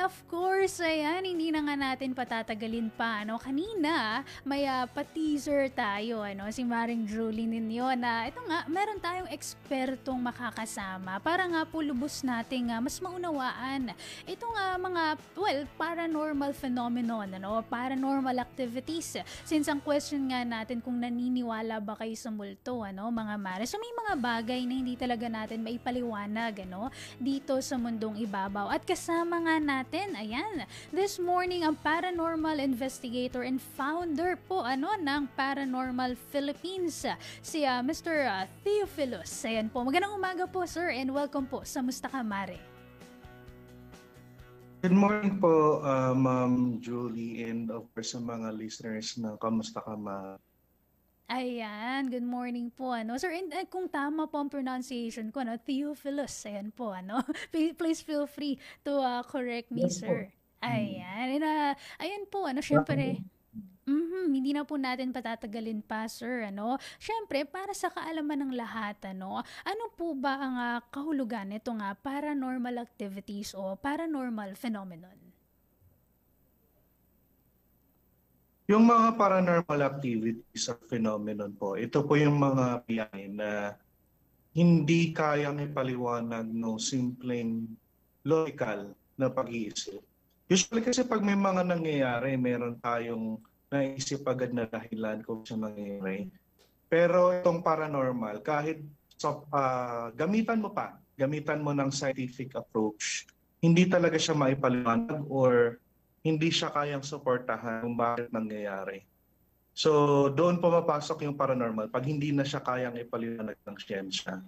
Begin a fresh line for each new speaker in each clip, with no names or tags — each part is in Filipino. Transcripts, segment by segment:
of course, ayan, hindi na nga natin patatagalin pa, ano. Kanina, may pa-teaser tayo, ano, si Maring Julie ninyo na ito nga, meron tayong ekspertong makakasama para nga po lubos nating mas maunawaan itong mga, well, paranormal phenomenon, ano, paranormal activities. Since ang question nga natin kung naniniwala ba kayo sa multo, ano, mga mare. So may mga bagay na hindi talaga natin maipaliwanag, ano, dito sa mundong ibabaw. At kasama nga natin, ayan, this morning ang paranormal investigator and founder po ng Paranormal Philippines, si Mr. Theophilus. Ayan po, magandang umaga po sir and welcome po sa Musta Ka Mare.
Good morning po, Ma'am Julie, and of course sa mga listeners na Kamusta Ka Ma.
Ayan, good morning po, Sir, and kung tama po ang pronunciation ko, Theophilus, ayan po, Please feel free to correct me, yes, sir. Po. Ayan, and, ayan po, syempre, hindi na po natin patatagalin pa, sir, Syempre, para sa kaalaman ng lahat, ano po ba ang kahulugan nitong paranormal activities o paranormal phenomenon?
Yung mga paranormal activities or phenomenon po, ito po yung mga biyay na hindi kayang ipaliwanag ng simpleng logical na pag-iisip. Usually kasi pag may mga nangyayari, meron tayong naisip agad na dahilan kung siya nangyayari. Pero itong paranormal, kahit gamitan mo ng scientific approach, hindi talaga siya maipaliwanag or hindi siya kayang suportahan kung bakit nangyayari. So, doon pumapasok yung paranormal pag hindi na siya kayang ipaliwanag ng siyensya.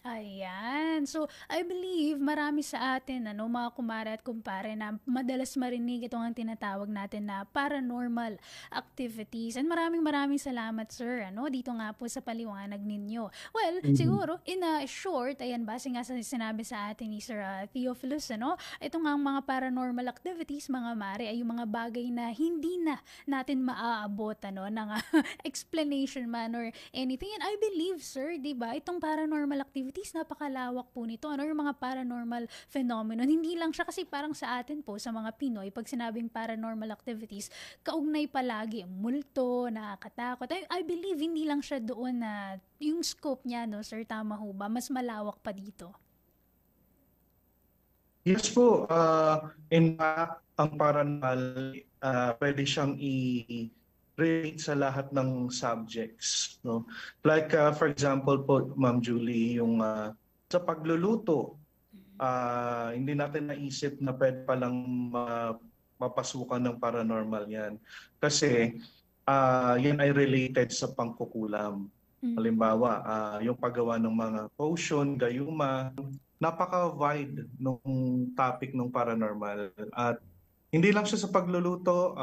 Ayan. So, I believe marami sa atin, mga kumare at kumpare na madalas marinig itong ang tinatawag natin na paranormal activities. And maraming salamat, sir, dito nga po sa paliwanag ninyo. Well, siguro, in a short, ayan, base nga sa sinabi sa atin ni Sir Theophilus, ito nga ang mga paranormal activities, mga mare, ay yung mga bagay na hindi na natin maaabot, ng explanation man or anything. And I believe, sir, di ba, itong paranormal activities, napakalawak po nito. Yung mga paranormal phenomenon, hindi lang siya kasi parang sa atin po, sa mga Pinoy, pag sinabing paranormal activities, kaugnay palagi ang multo, nakakatakot. I believe hindi lang siya doon na yung scope niya, sir, tama ho ba? Mas malawak pa dito.
Yes po. In fact, ang paranormal, pwede siyang relate sa lahat ng subjects, no? Like for example po, Ma'am Julie, yung sa pagluluto, hindi natin naisip na pwede palang mapasukan ng paranormal yan. Kasi yan ay related sa pangkukulam. Halimbawa, yung paggawa ng mga potion, gayuma, napaka-wide nung topic ng paranormal. At hindi lang siya sa pagluluto,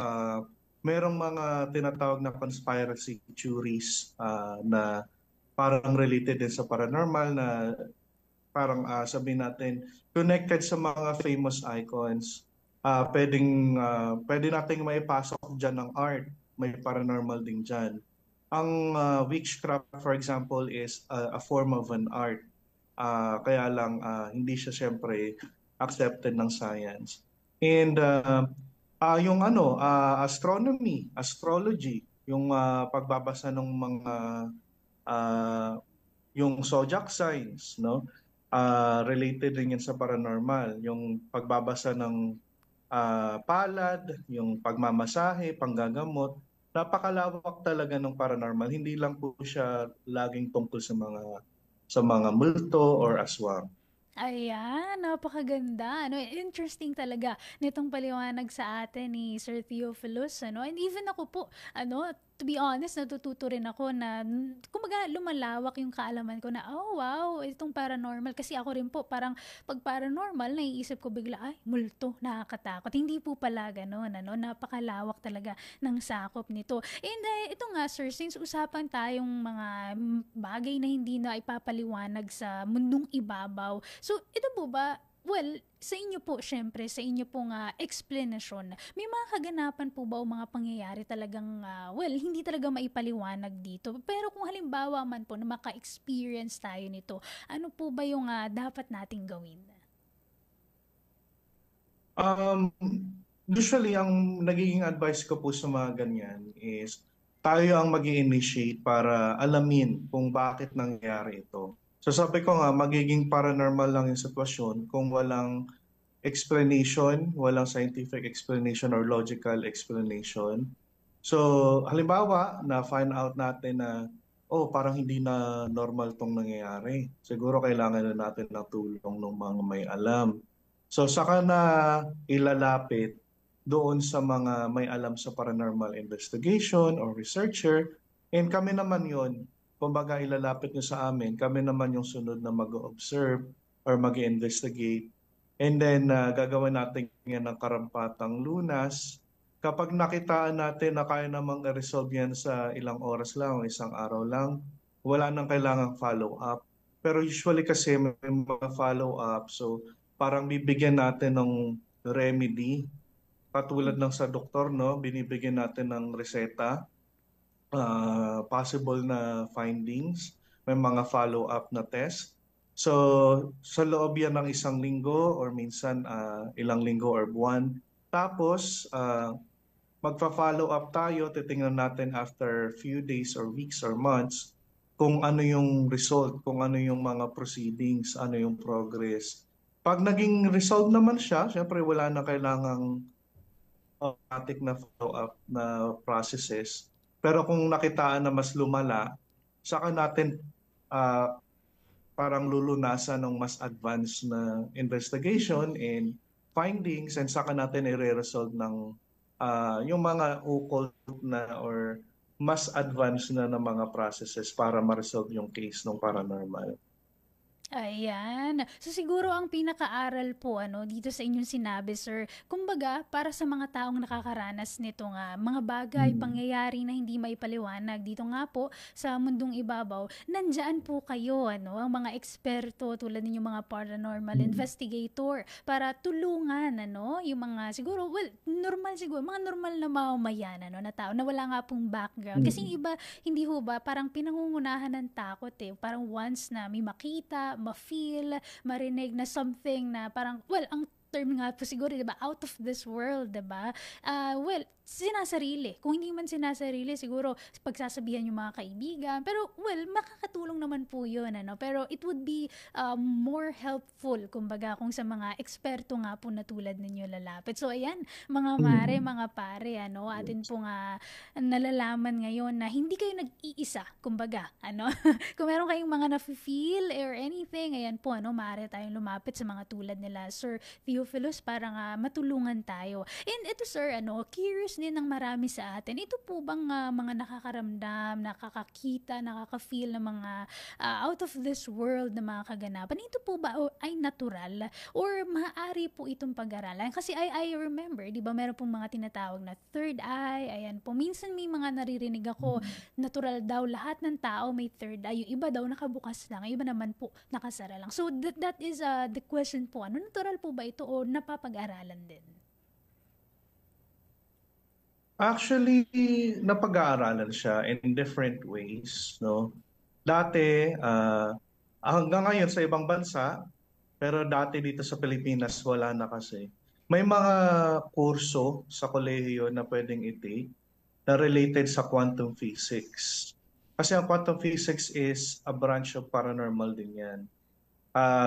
merong mga tinatawag na conspiracy theories na parang related din sa paranormal na parang sabihin natin connected sa mga famous icons. Pwede nating maipasok dyan ng art, may paranormal din dyan. Ang witchcraft, for example, is a form of an art. Kaya lang hindi siya siyempre accepted ng science. And yung astronomy, astrology, yung pagbabasa ng mga yung zodiac signs, no? Related din yan sa paranormal, yung pagbabasa ng palad, yung pagmamasahe, panggagamot, napakalawak talaga ng paranormal. Hindi lang po siya laging tungkol sa mga multo or aswang.
Ayan, napakaganda. Interesting talaga nitong paliwanag sa atin ni Sir Theophilus, And even ako po, to be honest, natututo rin ako na, kumbaga, lumalawak yung kaalaman ko na, oh wow, itong paranormal. Kasi ako rin po, parang pag paranormal, naiisip ko bigla, ay, multo, nakakatakot. Hindi po pala ganun, napakalawak talaga ng sakop nito. And ito nga, sir, since usapan tayong mga bagay na hindi na ipapaliwanag sa mundong ibabaw, so ito po ba, well, sa inyo po, syempre, sa inyo pong explanation, may mga kaganapan po ba o mga pangyayari talagang, hindi talaga maipaliwanag dito? Pero kung halimbawa man po na maka-experience tayo nito, ano po ba yung dapat nating gawin?
Um, Usually, ang nagiging advice ko po sa mga ganyan is tayo ang mag-initiate para alamin kung bakit nangyari ito. So sabi ko nga, magiging paranormal lang yung sitwasyon kung walang explanation, walang scientific explanation or logical explanation. So, halimbawa, na-find out natin na, oh, parang hindi na normal tong nangyayari. Siguro kailangan na natin ng tulong ng mga may alam. So, saka na ilalapit doon sa mga may alam sa paranormal investigation or researcher. And kami naman yon, kumbaga ilalapit nyo sa amin, kami naman yung sunod na mag-observe or mag-investigate. And then, gagawin natin yan ng karampatang lunas. Kapag nakitaan natin na kaya namang i-resolve yan sa ilang oras lang o isang araw lang, wala nang kailangang follow-up. Pero usually kasi may mga follow-up, so parang bibigyan natin ng remedy. Katulad ng sa doktor, no? Binibigyan natin ng reseta, possible na findings, may mga follow-up na test. So, sa loob yan ng isang linggo or minsan ilang linggo or buwan. Tapos, magpa-follow up tayo, titingnan natin after few days or weeks or months kung ano yung result, kung ano yung mga proceedings, ano yung progress. Pag naging resolved naman siya, syempre wala na kailangang automatic na follow-up na processes. Pero kung nakitaan na mas lumala, saka natin ah, parang lulunasan ng mas advanced na investigation and findings and saka natin i-resolve ng yung mga occult na or mas advanced na ng mga processes para ma-resolve yung case ng paranormal.
Ayan. So siguro ang pinakaaral po ano dito sa inyong sinabi, sir, kumbaga para sa mga taong nakakaranas nito nga mga bagay,
Mm.
pangyayari na hindi maipaliwanag dito nga po sa mundong ibabaw, nandiyan po kayo ano, ang mga eksperto tulad ninyong mga paranormal
Mm.
investigator para tulungan ano, yung mga siguro well, normal siguro, mga normal na mamamayan ano na tao na wala nga pong background. Kasi yung
Mm.
iba hindi ho ba parang pinangungunahan ng takot eh. Parang once na may makita, ma-feel, marinig na something na parang, well, ang term nga po siguro, 'di ba? Out of this world, 'di ba? Well, sinasarili. Kung hindi man sinasarili, siguro pagsasabihan yung mga kaibigan. Pero, well, makakatulong naman po yun, ano? Pero it would be more helpful, kumbaga, kung sa mga eksperto nga po na tulad ninyo lalapit. So, ayan, mga mare,
Mm.
mga pare, ano, atin po nga nalalaman ngayon na hindi kayo nag-iisa, kumbaga, ano? Kung meron kayong mga nafe-feel or anything, ayan po, ano, maaari tayong lumapit sa mga tulad nila Sir Theophilus para nga matulungan tayo. And ito sir, ano, curious din ng marami sa atin. Ito po bang mga nakakaramdam, nakakakita, nakaka-feel ng mga out of this world na mga kaganapan? Ito po ba ay natural or maaari po itong pag-aralan? Kasi I remember, 'di ba, meron pong mga tinatawag na third eye. Ayan po. Minsan may mga naririnig ako, natural daw lahat ng tao may third eye. Yung iba daw nakabukas lang, yung iba naman po nakasara lang. So that is the question po. Ano, natural po ba ito o napapag-aralan din?
Actually, napag-aaralan siya in different ways, no? Dati, hanggang ngayon sa ibang bansa, pero dati dito sa Pilipinas wala na kasi. May mga kurso sa kolehiyo na pwedeng i-take na related sa quantum physics. Kasi ang quantum physics is a branch of paranormal din yan.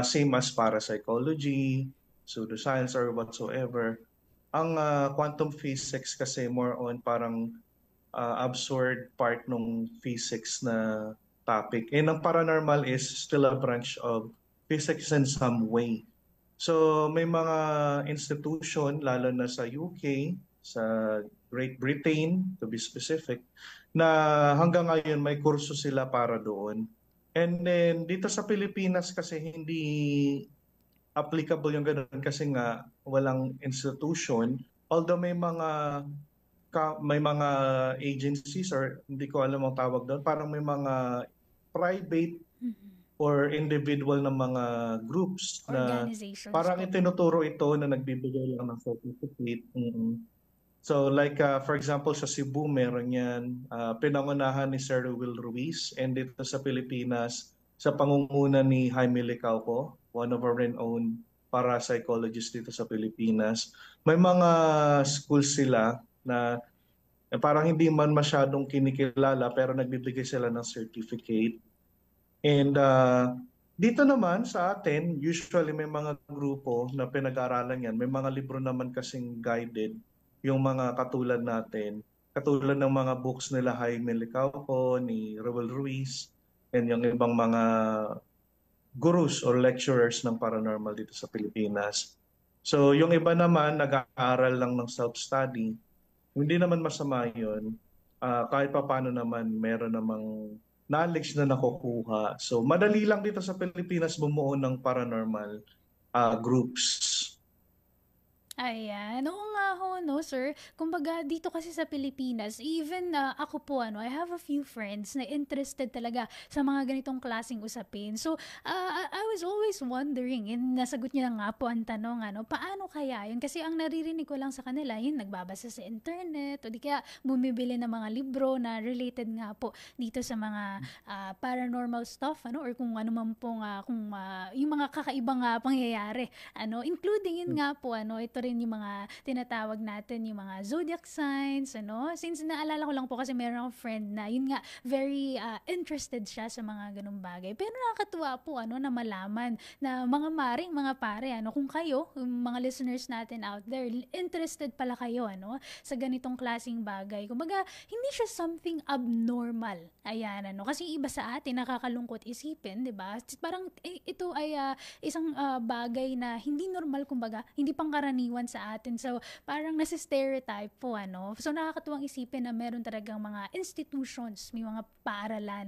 Same as parapsychology, pseudoscience, or whatsoever. Ang quantum physics kasi more on parang absurd part ng physics na topic. And ang paranormal is still a branch of physics in some way. So may mga institution, lalo na sa UK, sa Great Britain, to be specific, na hanggang ngayon may kurso sila para doon. And then dito sa Pilipinas kasi hindi applicable yung ganun kasi nga walang institution. Although may mga agencies or hindi ko alam ang tawag doon, parang may mga private
Mhm.
or individual na mga groups na
Organizations
parang
po.
itinuturo ito na nagbibigay lang ng certificate. Mm. So like for example sa Cebu meron yan, pinangunahan ni Sir Will Ruiz, and dito sa Pilipinas sa pangunguna ni Jaime Licauco, one of our renowned parapsychologist dito sa Pilipinas. May mga schools sila na parang hindi man masyadong kinikilala pero nagbibigay sila ng certificate. And dito naman sa atin, usually may mga grupo na pinag-aaralan yan. May mga libro naman kasing guided, yung mga katulad natin. Katulad ng mga books nila Jaime Licauco, ni Rowell Ruiz, and yung ibang mga gurus or lecturers ng paranormal dito sa Pilipinas. So yung iba naman nag-aaral lang ng self-study. Hindi naman masama yun. Kahit pa paano naman meron namang knowledge na nakukuha. So madali lang dito sa Pilipinas bumuo ng paranormal groups.
Ayan. Oo nga ho, no, sir. Kumbaga, dito kasi sa Pilipinas, even ako po, I have a few friends na interested talaga sa mga ganitong klaseng usapin. So, I was always wondering, and nasagot niya na nga po ang tanong, paano kaya yun? Kasi ang naririnig ko lang sa kanila, yun, nagbabasa sa internet, o di kaya bumibili ng mga libro na related nga po dito sa mga paranormal stuff, or kung ano man pong, yung mga kakaibang pangyayari, including yun nga po, ito rin yung mga tinatawag natin, yung mga zodiac signs, Since naalala ko lang po kasi meron akong friend na, yun nga, very interested siya sa mga ganung bagay. Pero nakakatuwa po, na malaman na mga maring, mga pare, kung kayo, yung mga listeners natin out there, interested pala kayo, sa ganitong klaseng bagay. Kumbaga, hindi siya something abnormal. Ayan, kasi iba sa atin, nakakalungkot isipin, di ba? Parang, ito ay isang bagay na hindi normal, kumbaga, hindi pangkaraniwan sa atin. So, parang nasi-stereotype po, So, nakakatuwang isipin na meron talagang mga institutions, may mga paaralan,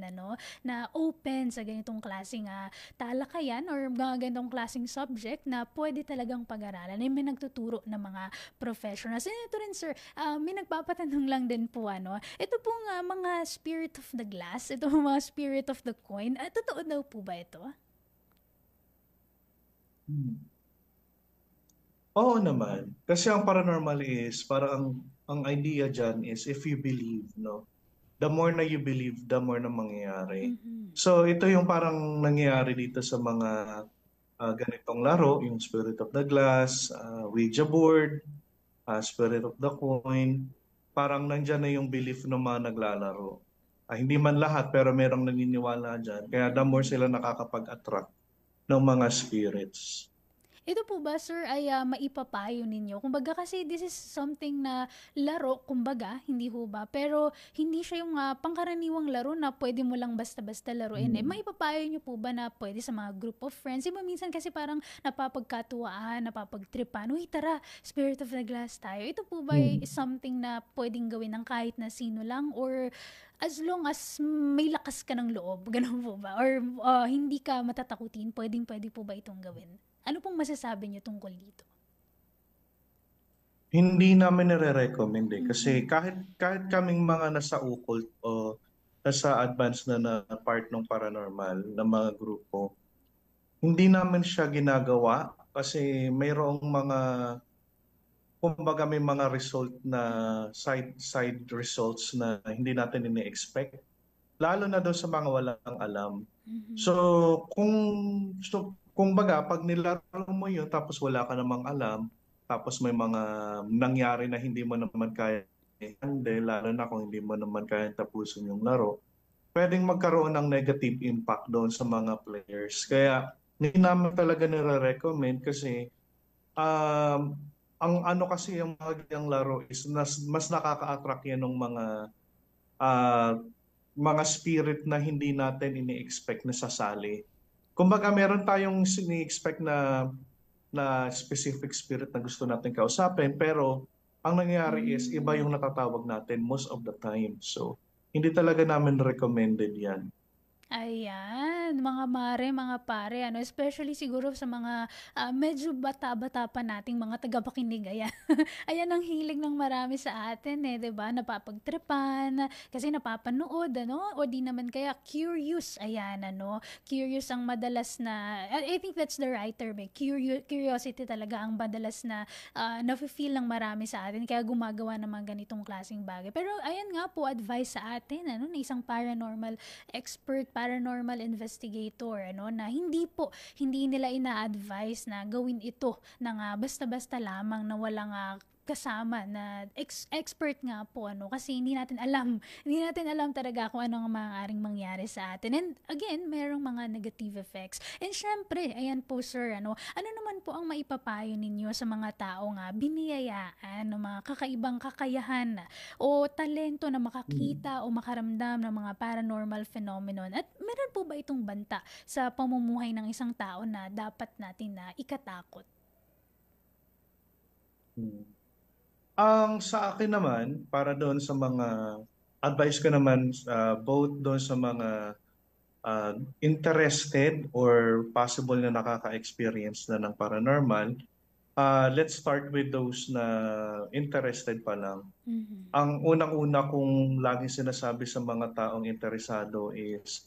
na open sa ganitong klaseng talakayan or mga ganitong klaseng subject na pwede talagang pag-aralan. May nagtuturo ng mga professionals. And ito rin, sir, may nagpapatanong lang din po, ito pong mga spirit of the glass, ito mga spirit of the coin, totoo daw po ba ito?
Oo naman. Kasi ang paranormal is, parang ang idea dyan is if you believe, no? The more na you believe, the more na mangyayari.
Mhm.
So ito yung parang nangyayari dito sa mga ganitong laro, yung Spirit of the Glass, Ouija board, Spirit of the Coin. Parang nandyan na yung belief ng mga naglalaro. Hindi man lahat, pero merong naniniwala dyan. Kaya the more sila nakakapag-attract ng mga spirits.
Ito po ba, sir, ay maipapayo ninyo? Kumbaga kasi this is something na laro, kumbaga, hindi ho ba? Pero hindi siya yung pangkaraniwang laro na pwede mo lang basta-basta laruin. Maipapayo nyo po ba na pwede sa mga group of friends? Iba minsan kasi parang napapagkatuwaan, napapagtripan. Uy, tara, Spirit of the Glass tayo. Ito po ba ay something na pwedeng gawin ng kahit na sino lang? Or as long as may lakas ka ng loob, ganun po ba? Or hindi ka matatakutin, pwede po ba itong gawin? Ano pong masasabi niyo tungkol dito?
Hindi namin nire-recommend kasi
Mm.
kahit kaming mga nasa occult o nasa advanced na part ng paranormal na mga grupo, hindi namin siya ginagawa kasi mayroong mga, kumbaga may mga result na side results na hindi natin ini-expect, lalo na daw sa mga walang alam.
Mhm.
So kung baga pag nilaro mo yun tapos wala ka namang alam, tapos may mga nangyari na hindi mo naman kaya i-handle, lalo na kung hindi mo naman kaya tapusin yung laro, pwedeng magkaroon ng negative impact doon sa mga players. Kaya hindi naman talaga nire-recommend kasi um, ang ano kasi yung mga ganyang laro is mas nakaka-attract yan ng ah, mga spirit na hindi natin ini-expect na sasali. Kumbaga meron tayong ini-expect na specific spirit na gusto natin kausapin, pero ang nangyayari is iba
Hmm.
yung natatawag natin most of the time. So hindi talaga namin recommended yan.
Ayan, mga mare, mga pare, especially siguro sa mga medyo bata-bata pa nating mga tagapakinig, ayan. Ayan ang hilig ng marami sa atin, 'di ba? Napapagtripan, kasi napapanood, o di naman kaya curious, ayan, curious ang madalas na, I think that's the right term, curiosity talaga ang madalas na nafe-feel ng marami sa atin, kaya gumagawa ng mga ganitong klaseng bagay. Pero ayan nga po, advice sa atin, na isang paranormal expert, paranormal investigator, ano, na hindi nila ina-advise na gawin ito ng basta-basta lamang na walang kasama na expert nga po, ano, kasi hindi natin alam talaga kung ano ang maaaring mangyari sa atin. And again, merong mga negative effects. And syempre, ayan po sir, ano naman po ang maipapayo ninyo sa mga taong biniyayaan ng mga kakaibang kakayahan o talento na makakita o makaramdam ng mga paranormal phenomenon? At meron po ba itong banta sa pamumuhay ng isang tao na dapat natin na ikatakot?
Hmm. Ang sa akin naman, para doon sa mga advice ko naman, both doon sa mga interested or possible na nakaka-experience na ng paranormal, let's start with those na interested pa lang.
Mhm.
Ang unang-una kong laging sinasabi sa mga taong interesado is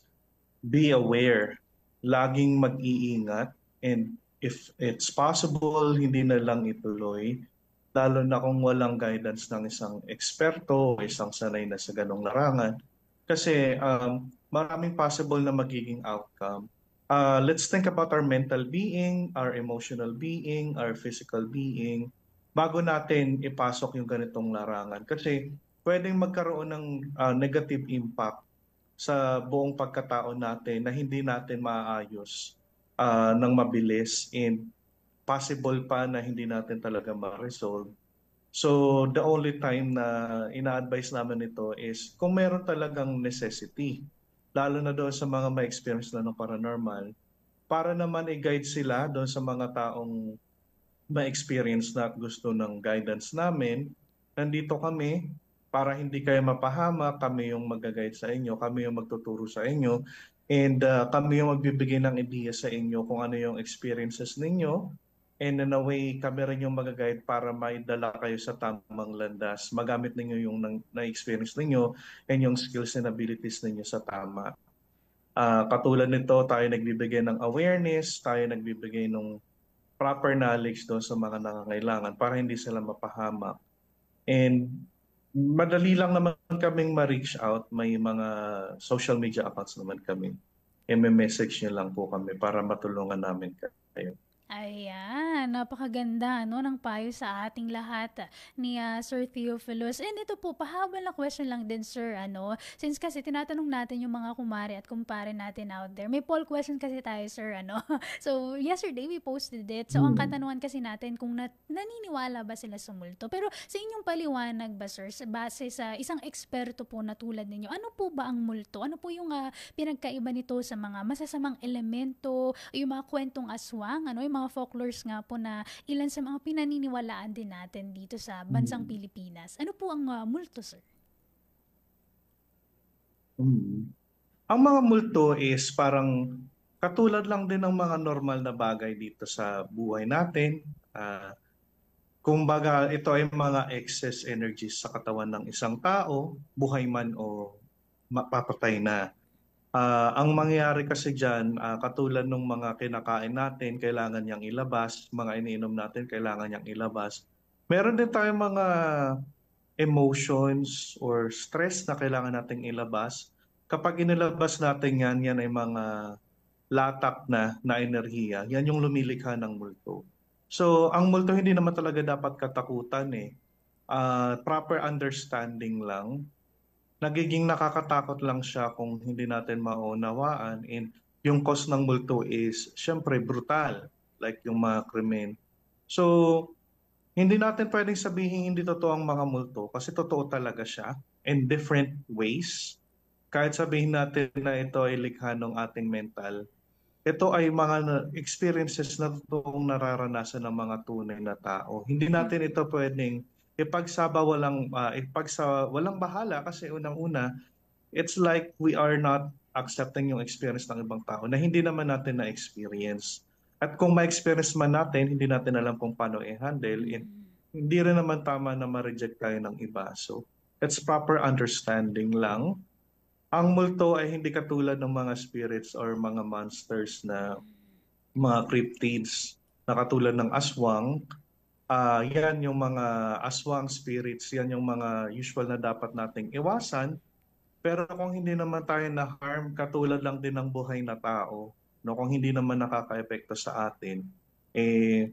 be aware. Laging mag-iingat, and if it's possible, hindi na lang ituloy, lalo na kung walang guidance ng isang eksperto o isang sanay na sa ganong larangan. Kasi maraming possible na magiging outcome. Let's think about our mental being, our emotional being, our physical being, bago natin ipasok yung ganitong larangan. Kasi pwedeng magkaroon ng negative impact sa buong pagkatao natin na hindi natin maaayos ng mabilis, and possible pa na hindi natin talaga ma-resolve. So the only time na ina-advise namin ito is kung meron talagang necessity, lalo na doon sa mga may experience na ng paranormal, para naman i-guide sila doon sa mga taong may experience na gusto ng guidance namin. Nandito kami para hindi kayo mapahama, kami yung mag-guide sa inyo, kami yung magtuturo sa inyo, and kami yung magbibigay ng ideya sa inyo kung ano yung experiences ninyo. And in a way, kami rin yung mag-guide para maidala kayo sa tamang landas. Magamit ninyo yung na-experience ninyo and yung skills and abilities ninyo sa tama. Katulad nito, tayo nagbibigay ng awareness, tayo nagbibigay ng proper knowledge doon sa mga nangangailangan para hindi sila mapahamak. And madali lang naman kaming ma-reach out. May mga social media accounts naman kami. I-message nyo lang po kami para matulungan namin kayo.
Ayan, napakaganda ng payo sa ating lahat ni Sir Theophilus. And ito po, pahabol na question lang din sir, since kasi tinatanong natin yung mga kumare at kumpare natin out there. May poll question kasi tayo sir, So yesterday we posted it. So ang katanungan kasi natin kung naniniwala ba sila sa multo. Pero sa inyong paliwanag ba sir, base sa isang eksperto po na tulad ninyo, ano po ba ang multo? Ano po yung pinagkaiba nito sa mga masasamang elemento, yung mga kwentong aswang, yung mga folklores nga po na ilan sa mga pinaniniwalaan din natin dito sa bansang Pilipinas. Ano po ang multo, sir?
Ang mga multo is parang katulad lang din ng mga normal na bagay dito sa buhay natin. Kumbaga, ito ay mga excess energies sa katawan ng isang tao, buhay man o mapapatay na. Ang mangyayari kasi dyan, katulad ng mga kinakain natin, kailangan niyang ilabas, mga iniinom natin, kailangan niyang ilabas. Meron din tayong mga emotions or stress na kailangan nating ilabas. Kapag inilabas natin yan, yan ay mga latak na enerhiya. Yan yung lumilikha ng multo. So, ang multo hindi naman talaga dapat katakutan eh. Proper understanding lang. Nagiging nakakatakot lang siya kung hindi natin maunawaan, and yung cause ng multo is syempre brutal, like yung mga krimen. So, hindi natin pwedeng sabihin hindi totoo ang mga multo kasi totoo talaga siya in different ways. Kahit sabihin natin na ito ay likha ng ating mental, ito ay mga experiences na totoong nararanasan ng mga tunay na tao. Hindi natin ito pwedeng walang bahala, kasi unang-una, it's like we are not accepting yung experience ng ibang tao na hindi naman natin na-experience. At kung ma-experience man natin, hindi natin alam kung paano i-handle. Hindi rin naman tama na ma-reject tayo ng iba. So, it's proper understanding lang. Ang multo ay hindi katulad ng mga spirits or mga monsters na mga cryptids na katulad ng aswang. Yan yung mga aswang spirits, yan yung mga usual na dapat nating iwasan. Pero kung hindi naman tayo na-harm, katulad lang din ng buhay na tao, no? Kung hindi naman nakakaepekto sa atin, eh,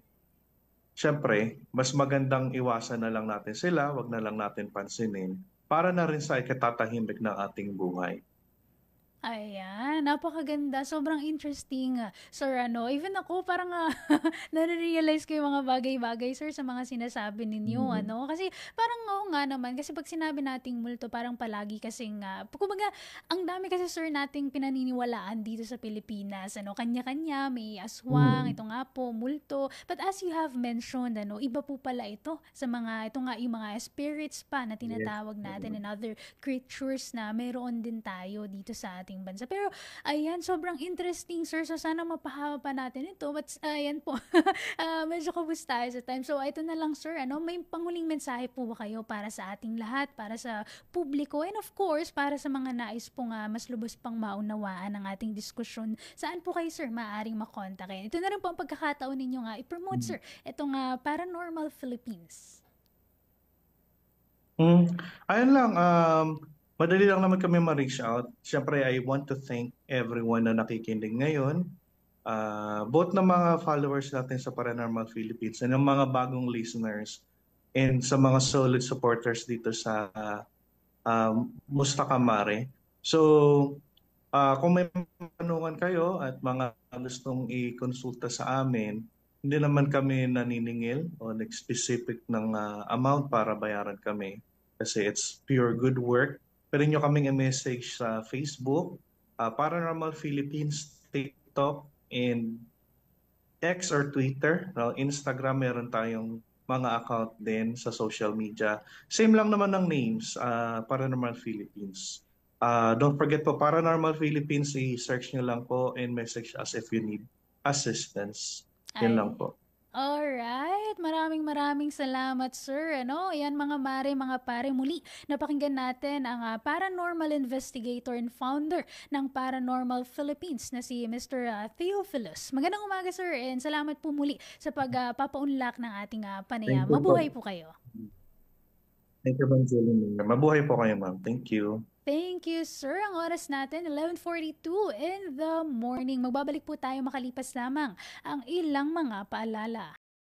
syempre, mas magandang iwasan na lang natin sila, wag na lang natin pansinin, para na rin sa ikatatahimik ng ating buhay.
Ayan, napakaganda. Sobrang interesting, Sir ano. Even ako parang nare-realize ko yung mga bagay-bagay, sir, sa mga sinasabi ninyo,
Mm.
ano. Kasi parang oo nga naman, kasi pag sinabi nating multo, parang palagi kasing, kumbaga, ang dami kasi, sir, nating pinaniniwalaan dito sa Pilipinas, ano. Kanya-kanya, may aswang,
Mm.
ito nga po, multo. But as you have mentioned, ano, iba po pala ito sa mga, ito nga, yung mga spirits pa na
Yes.
tinatawag natin
Mm.
and other creatures na meron din tayo dito sa ating bansa. Pero ayan, sobrang interesting, sir. So sana mapahaba pa natin ito. But ayan po, medyo kabus tayo sa time. So ito na lang, sir. Ano, may panghuling mensahe po ba kayo para sa ating lahat, para sa publiko, and of course, para sa mga nais pong mas lubos pang maunawaan ang ating diskusyon? Saan po kayo, sir, maaaring makontakin? Ito na rin po ang pagkakataon ninyo nga i-promote,
Mm.
sir, itong Paranormal Philippines.
Mm. Ayun lang, madali lang naman kami ma-reach out. Siyempre, I want to thank everyone na nakikinig ngayon. Both ng mga followers natin sa Paranormal Philippines and ng mga bagong listeners and sa mga solid supporters dito sa Musta Ka Mare. So, kung may tanungan kayo at mga gustong i-consulta sa amin, hindi naman kami naniningil o nag-specific ng amount para bayaran kami kasi it's pure good work. Pwede nyo kaming i-message sa Facebook, Paranormal Philippines, TikTok, and X or Twitter. No? Instagram, meron tayong mga account din sa social media. Same lang naman ng names, Paranormal Philippines. Don't forget po, Paranormal Philippines, i-search nyo lang po and message us if you need assistance. Yun lang
Ay,
po.
alright. Maraming maraming salamat, sir. Ano, yan mga mare, mga pare. Muli, napakinggan natin ang paranormal investigator and founder ng Paranormal Philippines na si Mr. Theophilus. Magandang umaga, sir, and salamat po muli sa pagpapaunlak ng ating panayam.
Thank you po.
Mabuhay po kayo.
Thank you, Ma'am Julie. Mabuhay po kayo, ma'am. Thank you.
Thank you, sir. Ang oras natin, 11:42 in the morning. Magbabalik po tayo makalipas lamang ang ilang mga paalala.